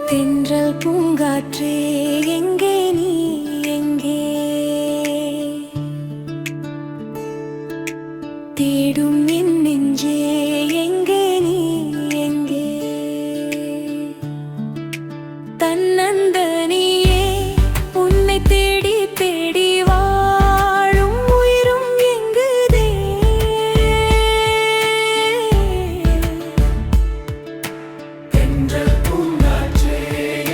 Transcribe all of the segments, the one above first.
தென்றல் பூங்காற்றே எங்கே நீ எங்கே தேடும் என் நெஞ்சே எங்கே நீ எங்கே தன்னந்தனியே உன்னை தேடி தேடி வாழும் உயிரும் எங்குதே தென்றல் பூங்காற்றே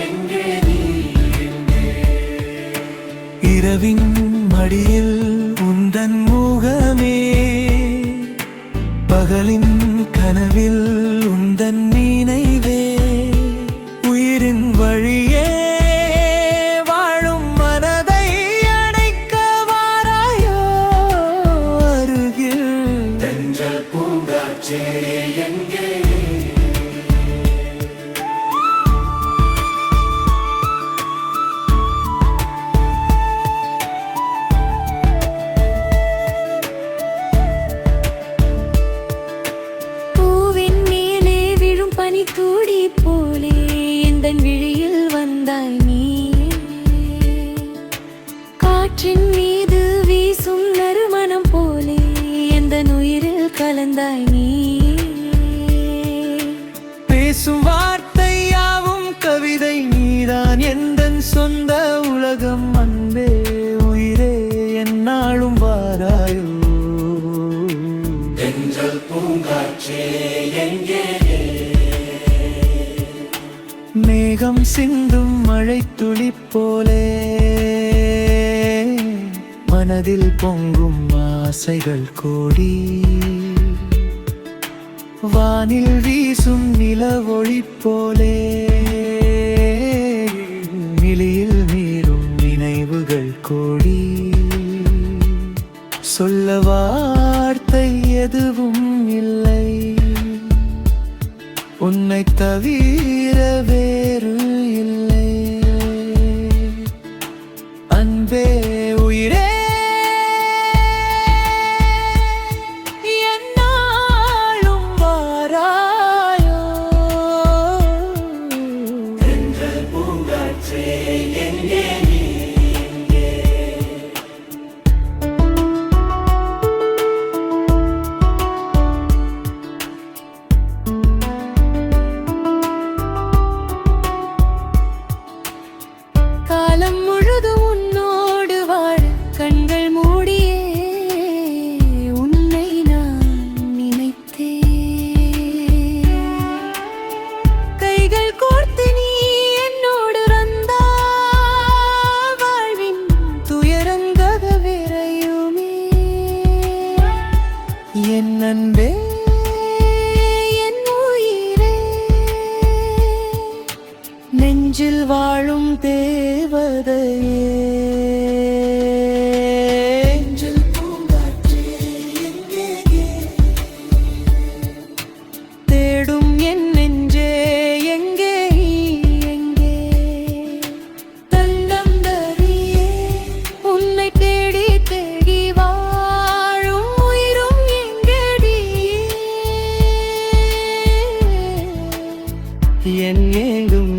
எங்கே நீ எங்கே இரவின் மடியில் உந்தன் முகமே பகலின் கனவில் உந்தன் நினைவே உயிரின் வழியே வாழும் மனதை அணைக்க வாராயோ அருகில் தென்றல் பூங்காற்றே எங்கே தூடி போலே எந்தன் விழியில் வந்தாய் நீ காற்றின் மீது வீசும் நறுமணம் போலே எந்தன் உயிரில் கலந்தாய் நீ பேசும் வார்த்தை யாவும் கவிதை நீதான் எந்தன் சொந்த உலகம் அன்பே உயிரே என்னாலும் வாராயோ தென்றல் பூங்காற்றே எங்கே மேகம் சிந்தும் மழை துளி போலே மனதில் பொங்கும் ஆசைகள் கோடி வானில் வீசும் நிலவொளி போலே நிலையில் நீரும் நினைவுகள் கோடி சொல்ல வார்த்தை எதுவும் இல்லை உன்னை தவிர வேறு இல்லை அன்பே உயிரே என்னாலும் வாராயோ தென்றல் பூங்காற்றே எங்கே நீ எங்கே காலம் முழுதும் உன்னோடு வாழ கண்கள் மூடியே உன்னை நான் நினைத்தேன் கைகள் கோர்த்து நீ என்னோடு வந்தால் வாழ்வின் துயரங்கக விரையுமே என் அன்பே என் உயிரே நெஞ்சில் வாழும் தேவதையே தென்றல் பூங்காற்றே எங்கே தேடும் என் நெஞ்சே எங்கே எங்கே தன்னந்தனியே உன்னை தேடி தேடி வாழும் உயிரும் எங்கடி என் ஏங்கும்